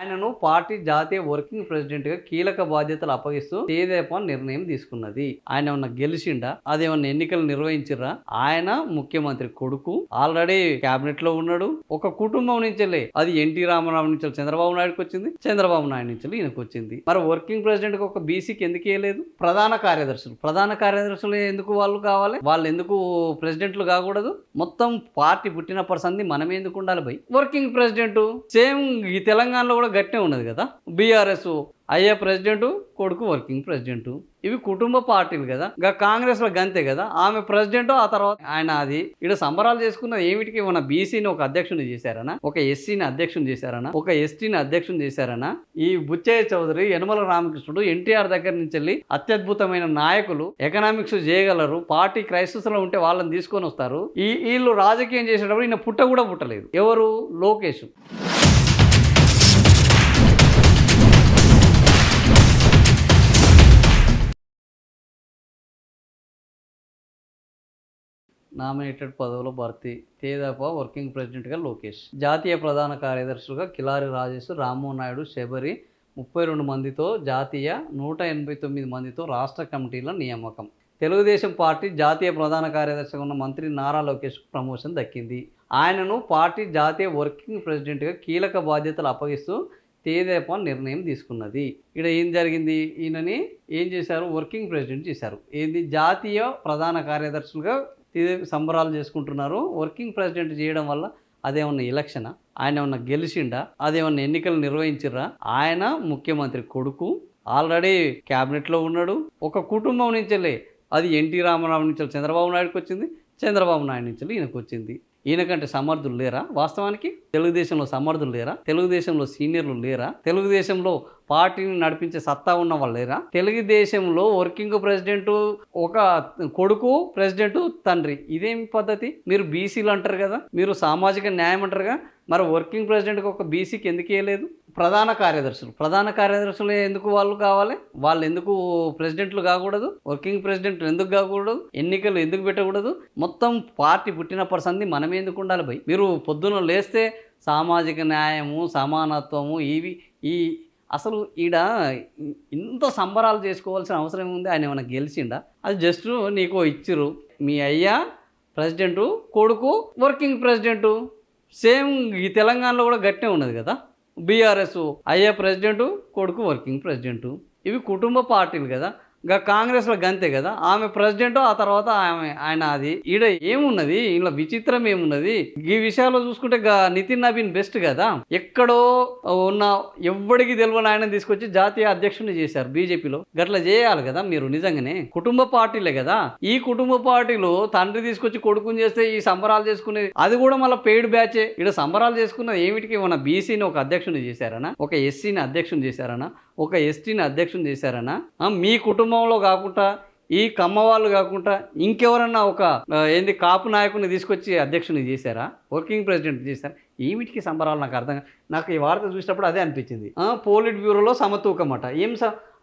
ఆయనను పార్టీ జాతీయ working president గా కీలక బాధ్యతలు అప్పగిస్తూ తేదేపా నిర్ణయం తీసుకున్నది. ఆయన ఏమన్నా గెలిచిండా? అదేమన్నా ఎన్నికలు నిర్వహించిర్రా? ఆయన ముఖ్యమంత్రి కొడుకు ఆల్రెడీ కేబినెట్ లో ఉన్నాడు. ఒక కుటుంబం నుంచెలే, అది ఎన్టీ రామారావు నుంచి చంద్రబాబు నాయుడుకి వచ్చింది, చంద్రబాబు నాయుడు నుంచి ఈయనకు వచ్చింది. మరి వర్కింగ్ ప్రెసిడెంట్ కి ఒక బీసీకి ఎందుకు ఇవ్వలేదు? ప్రధాన కార్యదర్శులు ఎందుకు వాళ్ళు కావాలి? వాళ్ళు ఎందుకు ప్రెసిడెంట్లు కాకూడదు? మొత్తం పార్టీ పుట్టినప్పటి సంది మనం ఎందుకు ఉండాలి భయ్? వర్కింగ్ ప్రెసిడెంట్ సేమ్ ఈ తెలంగాణలో కూడా గట్టే ఉన్నది కదా. బీఆర్ఎస్ అయ్యే ప్రెసిడెంట్, కొడుకు వర్కింగ్ ప్రెసిడెంట్. ఇవి కుటుంబ పార్టీలు కదా. ఇంకా కాంగ్రెస్ లో గంతే కదా, ఆమె ప్రెసిడెంట్, ఆ తర్వాత ఆయన. అది ఇక్కడ సంబరాలు చేసుకున్నది ఏమిటికి? మన బీసీని ఒక అధ్యక్షుని చేశారనా, ఒక ఎస్సీని అధ్యక్షుని చేశారనా, ఒక ఎస్టీని అధ్యక్షుని చేశారనా? ఈ బుచ్చయ్య చౌదరి, యనమల రామకృష్ణుడు, ఎన్టీఆర్ దగ్గర నుంచి వెళ్ళి అత్యద్భుతమైన నాయకులు, ఎకనామిక్స్ చేయగలరు, పార్టీ క్రైసిస్ లో ఉంటే వాళ్ళని తీసుకొని వస్తారు. వీళ్ళు రాజకీయం చేసేటప్పుడు ఈయన పుట్ట కూడా పుట్టలేదు. ఎవరు? లోకేష్. నామినేటెడ్ పదవుల భర్తీ. తేదేపా వర్కింగ్ ప్రెసిడెంట్గా లోకేష్, జాతీయ ప్రధాన కార్యదర్శులుగా కిలారి రాజేష్, రామ్మోహన్ నాయుడు, శబరి 32 మందితో జాతీయ, 189 మందితో రాష్ట్ర కమిటీల నియామకం. తెలుగుదేశం పార్టీ జాతీయ ప్రధాన కార్యదర్శిగా ఉన్న మంత్రి నారా లోకేష్ ప్రమోషన్ దక్కింది. ఆయనను పార్టీ జాతీయ వర్కింగ్ ప్రెసిడెంట్గా కీలక బాధ్యతలు అప్పగిస్తూ తేదేపా నిర్ణయం తీసుకున్నది. ఇక్కడ ఏం జరిగింది? ఈయనని ఏం చేశారు? వర్కింగ్ ప్రెసిడెంట్ చేశారు. ఏంది? జాతీయ ప్రధాన కార్యదర్శులుగా సంబరాలు చేసుకుంటున్నారు. వర్కింగ్ ప్రెసిడెంట్ చేయడం వల్ల అదేమన్నా ఎలక్షనా? ఆయన ఏమన్నా గెలిచిండా? అదేమన్నా ఎన్నికలు నిర్వహించిర్రా? ఆయన ముఖ్యమంత్రి కొడుకు ఆల్రెడీ కేబినెట్ లో ఉన్నాడు. ఒక కుటుంబం నుంచెలే, అది ఎన్టీ రామారావు నుంచి చంద్రబాబు నాయుడుకి వచ్చింది, చంద్రబాబు నాయుడు నుంచి ఈయనకు వచ్చింది. ఈయనకంటే సమర్థులు లేరా? వాస్తవానికి తెలుగుదేశంలో సమర్థులు లేరా? తెలుగుదేశంలో సీనియర్లు లేరా? తెలుగుదేశంలో పార్టీని నడిపించే సత్తా ఉన్న వాళ్ళు లేరా? తెలుగుదేశంలో వర్కింగ్ ప్రెసిడెంట్ ఒక కొడుకు, ప్రెసిడెంట్ తండ్రి. ఇదేం పద్ధతి? మీరు బీసీలు అంటారు కదా, మీరు సామాజిక న్యాయం అంటారుగా, మరి వర్కింగ్ ప్రెసిడెంట్కి ఒక బీసీకి ఎందుకు ఇవ్వలేదు? ప్రధాన కార్యదర్శులు ఎందుకు వాళ్ళు కావాలి? వాళ్ళు ఎందుకు ప్రెసిడెంట్లు కాకూడదు? వర్కింగ్ ప్రెసిడెంట్ ఎందుకు కాకూడదు? ఎన్నికలు ఎందుకు పెట్టకూడదు? మొత్తం పార్టీ పుట్టినప్పటి సంది మనం ఎందుకు ఉండాలి భయ్? మీరు పొద్దున లేస్తే సామాజిక న్యాయము, సమానత్వము, ఈ అసలు ఈడ ఇంత సంబరాలు చేసుకోవాల్సిన అవసరం ఉంది? ఆయన ఏమైనా గెలిచిండా? అది జస్ట్ నీకు ఇచ్చిర్రు, మీ అయ్యా ప్రెసిడెంటు, కొడుకు వర్కింగ్ ప్రెసిడెంటు. సేమ్ ఈ తెలంగాణలో కూడా గట్టే ఉన్నది కదా. బీఆర్ఎస్ అయ్యే ప్రెసిడెంట్, కొడుకు వర్కింగ్ ప్రెసిడెంట్. ఇవి కుటుంబ పార్టీలు కదా. ఇంకా కాంగ్రెస్ లో గంతే కదా, ఆమె ప్రెసిడెంట్, ఆ తర్వాత ఆయన. అది ఈడ ఏమున్నది? ఇలా విచిత్రం ఏమున్నది? ఈ విషయాల్లో చూసుకుంటే నితిన్ నవీన్ బెస్ట్ కదా. ఎక్కడో ఉన్న ఎవ్వడికి తెలియని ఆయన తీసుకొచ్చి జాతీయ అధ్యక్షుని చేశారు బీజేపీలో. గట్లా చేయాలి కదా మీరు. నిజంగానే కుటుంబ పార్టీలే కదా. ఈ కుటుంబ పార్టీలు తండ్రి తీసుకొచ్చి కొడుకుని చేస్తే ఈ సంబరాలు చేసుకునేది అది కూడా మళ్ళీ పెయిడ్ బ్యాచే. ఇక్కడ సంబరాలు చేసుకున్నది ఏమిటికి? మన బీసీని ఒక అధ్యక్షుని చేశారనా, ఒక ఎస్సీని అధ్యక్షుని చేశారనా, ఒక ఎస్టీని అధ్యక్షుని చేశారనా? మీ కుటుంబంలో కాకుండా, ఈ కమ్మ వాళ్ళు కాకుండా ఇంకెవరన్నా ఒక కాపు నాయకుని తీసుకొచ్చి అధ్యక్షుని చేశారా? వర్కింగ్ ప్రెసిడెంట్ చేశారా? ఏమిటికి సంబరాలు? నాకు అర్థం. నాకు ఈ వార్త చూసినప్పుడు అదే అనిపించింది. పోలిట్ బ్యూరోలో సమతూకం అట.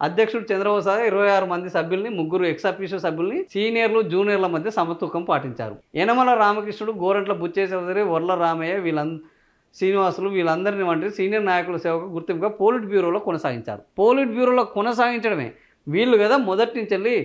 అధ్యక్షుడు చంద్రబాబు సార్ 26 మంది సభ్యుల్ని, 3 ఎక్స్-అఫీషియో సభ్యుల్ని, సీనియర్లు జూనియర్ల మధ్య సమతూకం పాటించారు. యనమల రామకృష్ణుడు, గోరంట్ల బుచ్చయ్య చౌదరి, వర్ల రామయ్య, శ్రీనివాసులు వీళ్ళందరినీ వంటి సీనియర్ నాయకుల సేవకు గుర్తింపుగా పోలిట్ బ్యూరోలో కొనసాగించారు. పోలిట్ బ్యూరోలో కొనసాగించడమే వీళ్ళు కదా. మొదటి నుంచి వెళ్ళి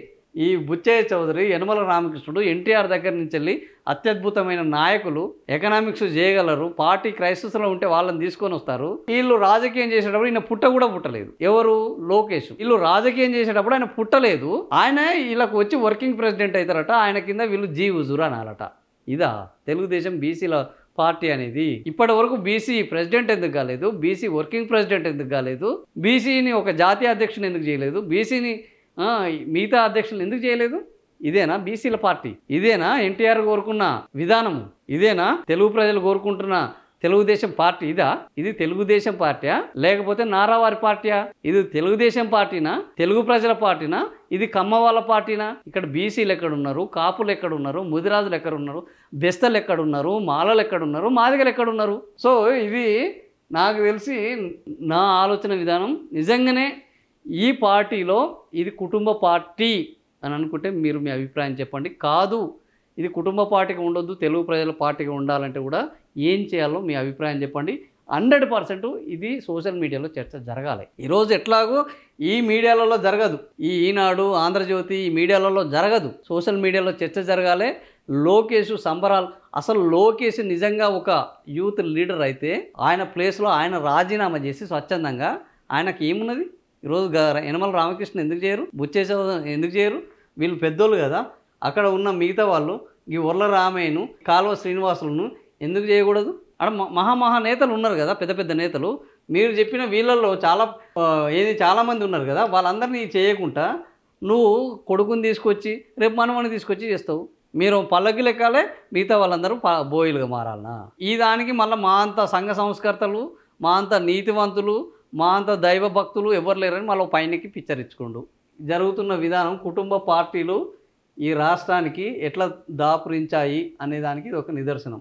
ఈ బుచ్చయ్య చౌదరి, యనమల రామకృష్ణుడు, ఎన్టీఆర్ దగ్గర నుంచి వెళ్ళి అత్యద్భుతమైన నాయకులు, ఎకనామిక్స్ చేయగలరు, పార్టీ క్రైసిస్లో ఉంటే వాళ్ళని తీసుకొని వస్తారు. వీళ్ళు రాజకీయం చేసేటప్పుడు ఈయన పుట్ట కూడా పుట్టలేదు. ఎవరు? లోకేష్. వీళ్ళు రాజకీయం చేసేటప్పుడు ఆయన పుట్టలేదు. ఆయన వీళ్ళకి వచ్చి వర్కింగ్ ప్రెసిడెంట్ అవుతారట. ఆయన కింద వీళ్ళు జీ హుజూర్ అనాలట. ఇదా తెలుగుదేశం బీసీల పార్టీ అనేది? ఇప్పటి వరకు బీసీ ప్రెసిడెంట్ ఎందుకు కాలేదు? బీసీ వర్కింగ్ ప్రెసిడెంట్ ఎందుకు కాలేదు? బీసీని ఒక జాతీయ అధ్యక్షుని ఎందుకు చేయలేదు? బీసీని మిగతా అధ్యక్షులు ఎందుకు చేయలేదు? ఇదేనా బీసీల పార్టీ? ఇదేనా ఎన్టీఆర్ కోరుకున్న విధానము? ఇదేనా తెలుగు ప్రజలు కోరుకుంటున్న తెలుగుదేశం పార్టీ? ఇది తెలుగుదేశం పార్టీయా లేకపోతే నారావారి పార్టీయా? ఇది తెలుగుదేశం పార్టీనా, తెలుగు ప్రజల పార్టీనా, ఇది కమ్మ వాళ్ళ పార్టీనా? ఇక్కడ బీసీలు ఎక్కడున్నారు, కాపులు ఎక్కడున్నారు, ముదిరాజులు ఎక్కడున్నారు, బెస్తలు ఎక్కడున్నారు, మాలలు ఎక్కడున్నారు, మాదిగలు ఎక్కడున్నారు? సో ఇది నాకు తెలిసి నా ఆలోచన విధానం. నిజంగానే ఈ పార్టీలో ఇది కుటుంబ పార్టీ అని అనుకుంటే మీరు మీ అభిప్రాయం చెప్పండి. కాదు ఇది కుటుంబ పార్టీగా ఉండొద్దు, తెలుగు ప్రజల పార్టీగా ఉండాలంటే కూడా ఏం చేయాలో మీ అభిప్రాయం చెప్పండి. 100% ఇది సోషల్ మీడియాలో చర్చ జరగాలి. ఈరోజు ఎట్లాగో ఈ మీడియాలలో జరగదు, ఈ ఈనాడు, ఆంధ్రజ్యోతి ఈ మీడియాలలో జరగదు, సోషల్ మీడియాలో చర్చ జరగాలి. లోకేష్ సంబరాలు, అసలు లోకేష్ నిజంగా ఒక యూత్ లీడర్ అయితే ఆయన ప్లేస్లో ఆయన రాజీనామా చేసి స్వచ్ఛందంగా, ఆయనకి ఏమున్నది ఈరోజు యనమల రామకృష్ణ ఎందుకు చేయరు, బుచ్చేస ఎందుకు చేయరు, వీళ్ళు పెద్దోళ్ళు కదా. అక్కడ ఉన్న మిగతా వాళ్ళు ఈ ఉర్ల రామయ్యను, కాలువ శ్రీనివాసులను ఎందుకు చేయకూడదు? అక్కడ మహా నేతలు ఉన్నారు కదా, పెద్ద పెద్ద నేతలు. మీరు చెప్పిన వీళ్ళల్లో చాలామంది ఉన్నారు కదా, వాళ్ళందరినీ చేయకుండా నువ్వు కొడుకుని తీసుకొచ్చి రేపు మనవని తీసుకొచ్చి చేస్తావు. మీరు పల్లకి లెక్కాలే, మిగతా వాళ్ళందరూ బోయిలుగా మారాలనా? ఈ దానికి మళ్ళీ మా అంత సంఘ సంస్కర్తలు, మా అంత నీతివంతులు, మా అంత దైవ భక్తులు ఎవరు లేరని మళ్ళీ పైనకి పిచ్చరించుకోండు. జరుగుతున్న విధానం కుటుంబ పార్టీలు ఈ రాష్ట్రానికి ఎట్లా దాపురించాయి అనేదానికి ఇది ఒక నిదర్శనం.